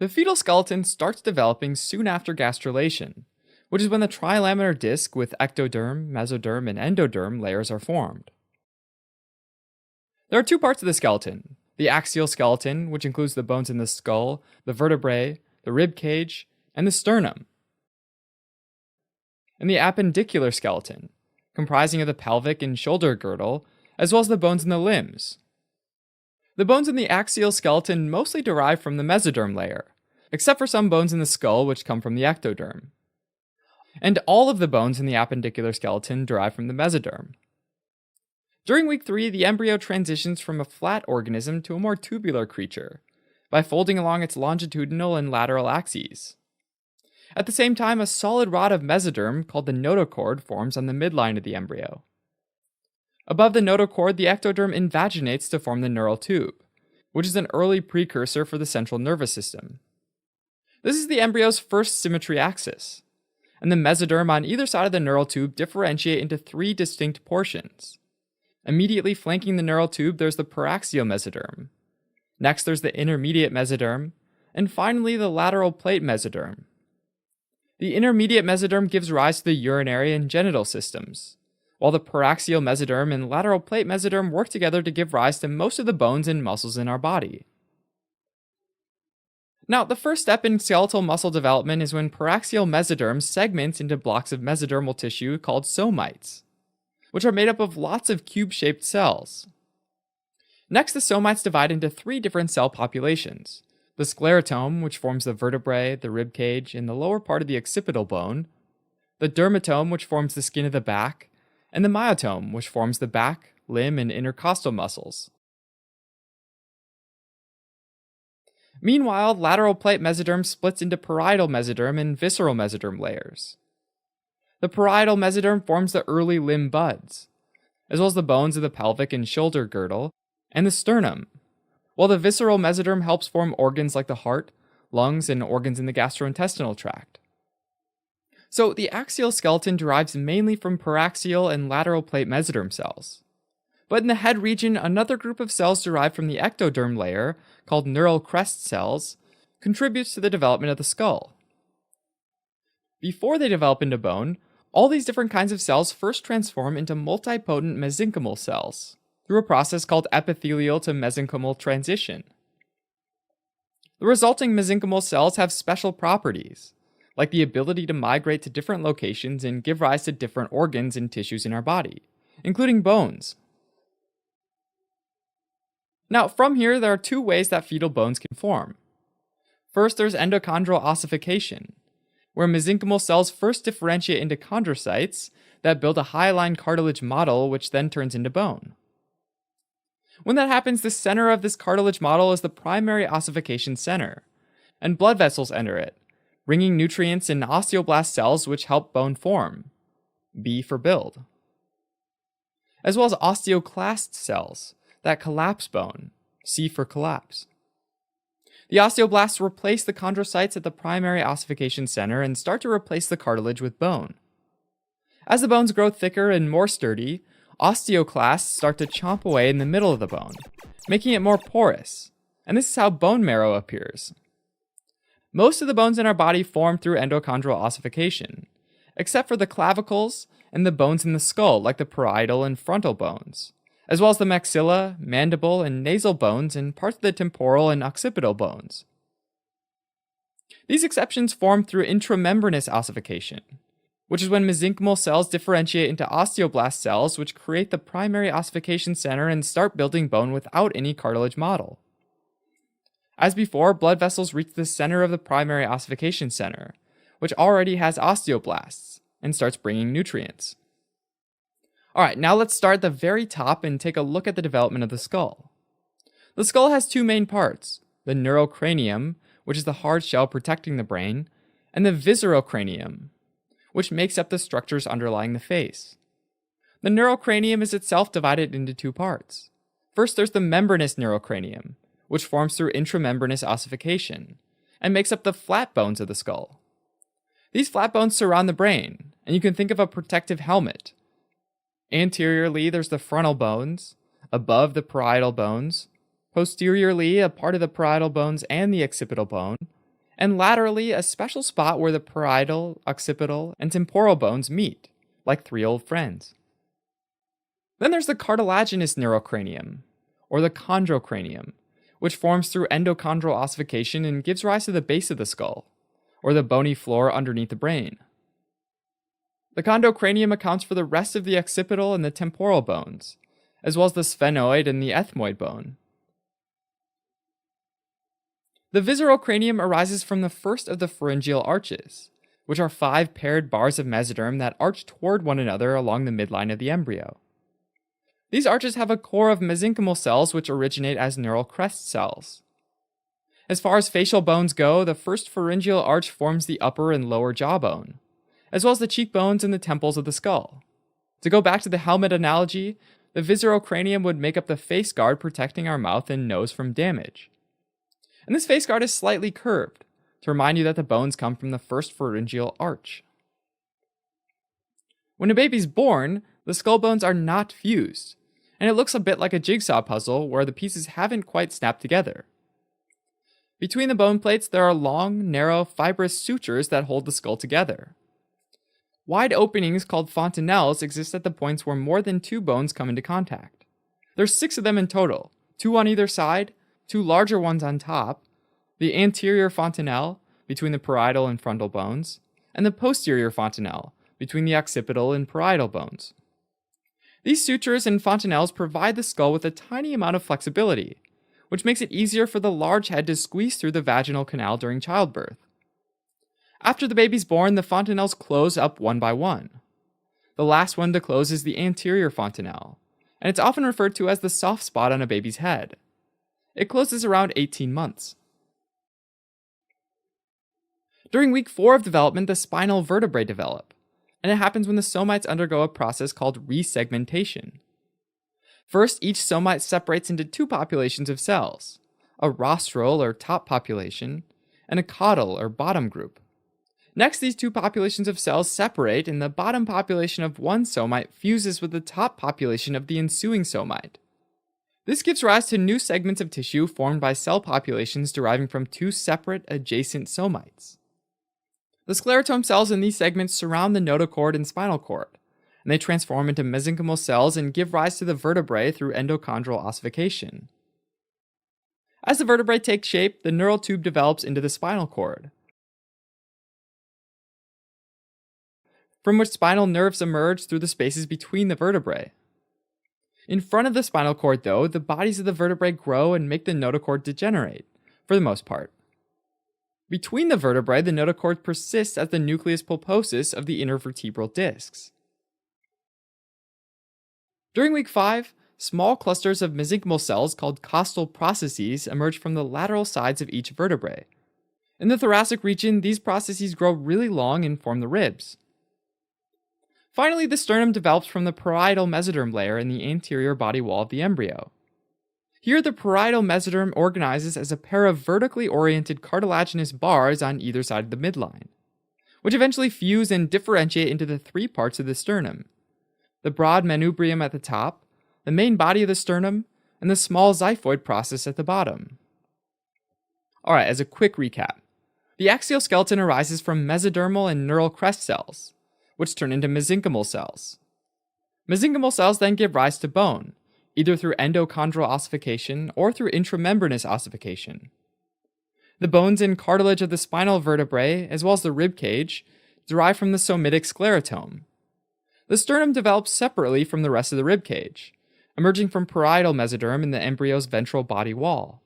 The fetal skeleton starts developing soon after gastrulation, which is when the trilaminar disc with ectoderm, mesoderm, and endoderm layers are formed. There are two parts of the skeleton: the axial skeleton, which includes the bones in the skull, the vertebrae, the rib cage, and the sternum, and the appendicular skeleton, comprising of the pelvic and shoulder girdle, as well as the bones in the limbs. The bones in the axial skeleton mostly derive from the mesoderm layer, except for some bones in the skull which come from the ectoderm. And all of the bones in the appendicular skeleton derive from the mesoderm. During week 3, the embryo transitions from a flat organism to a more tubular creature by folding along its longitudinal and lateral axes. At the same time, a solid rod of mesoderm called the notochord forms on the midline of the embryo. Above the notochord, the ectoderm invaginates to form the neural tube, which is an early precursor for the central nervous system. This is the embryo's first symmetry axis, and the mesoderm on either side of the neural tube differentiate into 3 distinct portions. Immediately flanking the neural tube, there's the paraxial mesoderm. Next, there's the intermediate mesoderm, and finally, the lateral plate mesoderm. The intermediate mesoderm gives rise to the urinary and genital systems, while the paraxial mesoderm and lateral plate mesoderm work together to give rise to most of the bones and muscles in our body. Now, the first step in skeletal muscle development is when paraxial mesoderm segments into blocks of mesodermal tissue called somites, which are made up of lots of cube-shaped cells. Next, the somites divide into 3 different cell populations: the sclerotome, which forms the vertebrae, the rib cage, and the lower part of the occipital bone, the dermatome, which forms the skin of the back, and the myotome, which forms the back, limb, and intercostal muscles. Meanwhile, lateral plate mesoderm splits into parietal mesoderm and visceral mesoderm layers. The parietal mesoderm forms the early limb buds, as well as the bones of the pelvic and shoulder girdle, and the sternum, while the visceral mesoderm helps form organs like the heart, lungs, and organs in the gastrointestinal tract. So the axial skeleton derives mainly from paraxial and lateral plate mesoderm cells. But in the head region, another group of cells derived from the ectoderm layer, called neural crest cells, contributes to the development of the skull. Before they develop into bone, all these different kinds of cells first transform into multipotent mesenchymal cells through a process called epithelial to mesenchymal transition. The resulting mesenchymal cells have special properties, like the ability to migrate to different locations and give rise to different organs and tissues in our body, including bones. Now, from here, there are 2 ways that fetal bones can form. First, there's endochondral ossification, where mesenchymal cells first differentiate into chondrocytes that build a hyaline cartilage model, which then turns into bone. When that happens, the center of this cartilage model is the primary ossification center, and blood vessels enter it, bringing nutrients and osteoblast cells which help bone form, B for build, as well as osteoclast cells that collapse bone, C for collapse. The osteoblasts replace the chondrocytes at the primary ossification center and start to replace the cartilage with bone. As the bones grow thicker and more sturdy, osteoclasts start to chomp away in the middle of the bone, making it more porous, and this is how bone marrow appears. Most of the bones in our body form through endochondral ossification, except for the clavicles and the bones in the skull, like the parietal and frontal bones, as well as the maxilla, mandible, and nasal bones and parts of the temporal and occipital bones. These exceptions form through intramembranous ossification, which is when mesenchymal cells differentiate into osteoblast cells which create the primary ossification center and start building bone without any cartilage model. As before, blood vessels reach the center of the primary ossification center, which already has osteoblasts, and starts bringing nutrients. Alright, now let's start at the very top and take a look at the development of the skull. The skull has 2 main parts: the neurocranium, which is the hard shell protecting the brain, and the viscerocranium, which makes up the structures underlying the face. The neurocranium is itself divided into 2 parts. First, there's the membranous neurocranium, which forms through intramembranous ossification, and makes up the flat bones of the skull. These flat bones surround the brain, and you can think of a protective helmet. Anteriorly, there's the frontal bones, above the parietal bones, posteriorly, a part of the parietal bones and the occipital bone, and laterally a special spot where the parietal, occipital, and temporal bones meet, like three old friends. Then there's the cartilaginous neurocranium, or the chondrocranium, which forms through endochondral ossification and gives rise to the base of the skull, or the bony floor underneath the brain. The chondrocranium accounts for the rest of the occipital and the temporal bones, as well as the sphenoid and the ethmoid bone. The visceral cranium arises from the first of the pharyngeal arches, which are 5 paired bars of mesoderm that arch toward one another along the midline of the embryo. These arches have a core of mesenchymal cells which originate as neural crest cells. As far as facial bones go, the first pharyngeal arch forms the upper and lower jawbone, as well as the cheekbones and the temples of the skull. To go back to the helmet analogy, the visceral cranium would make up the face guard protecting our mouth and nose from damage. And this face guard is slightly curved, to remind you that the bones come from the first pharyngeal arch. When a baby's born, the skull bones are not fused, and it looks a bit like a jigsaw puzzle where the pieces haven't quite snapped together. Between the bone plates, there are long, narrow, fibrous sutures that hold the skull together. Wide openings called fontanelles exist at the points where more than 2 bones come into contact. There's 6 of them in total, 2 on either side, 2 larger ones on top, the anterior fontanelle between the parietal and frontal bones, and the posterior fontanelle between the occipital and parietal bones. These sutures and fontanelles provide the skull with a tiny amount of flexibility, which makes it easier for the large head to squeeze through the vaginal canal during childbirth. After the baby's born, the fontanelles close up one by one. The last one to close is the anterior fontanelle, and it's often referred to as the soft spot on a baby's head. It closes around 18 months. During week 4 of development, the spinal vertebrae develop, and it happens when the somites undergo a process called resegmentation. First, each somite separates into 2 populations of cells, a rostral or top population, and a caudal or bottom group. Next, these 2 populations of cells separate, and the bottom population of one somite fuses with the top population of the ensuing somite. This gives rise to new segments of tissue formed by cell populations deriving from 2 separate adjacent somites. The sclerotome cells in these segments surround the notochord and spinal cord, and they transform into mesenchymal cells and give rise to the vertebrae through endochondral ossification. As the vertebrae take shape, the neural tube develops into the spinal cord, from which spinal nerves emerge through the spaces between the vertebrae. In front of the spinal cord, though, the bodies of the vertebrae grow and make the notochord degenerate, for the most part. Between the vertebrae, the notochord persists as the nucleus pulposus of the intervertebral discs. During week 5, small clusters of mesenchymal cells called costal processes emerge from the lateral sides of each vertebrae. In the thoracic region, these processes grow really long and form the ribs. Finally, the sternum develops from the parietal mesoderm layer in the anterior body wall of the embryo. Here, the parietal mesoderm organizes as a pair of vertically oriented cartilaginous bars on either side of the midline, which eventually fuse and differentiate into the 3 parts of the sternum: the broad manubrium at the top, the main body of the sternum, and the small xiphoid process at the bottom. Alright, as a quick recap, the axial skeleton arises from mesodermal and neural crest cells, which turn into mesenchymal cells. Mesenchymal cells then give rise to bone, either through endochondral ossification or through intramembranous ossification. The bones and cartilage of the spinal vertebrae, as well as the rib cage, derive from the somitic sclerotome. The sternum develops separately from the rest of the rib cage, emerging from parietal mesoderm in the embryo's ventral body wall.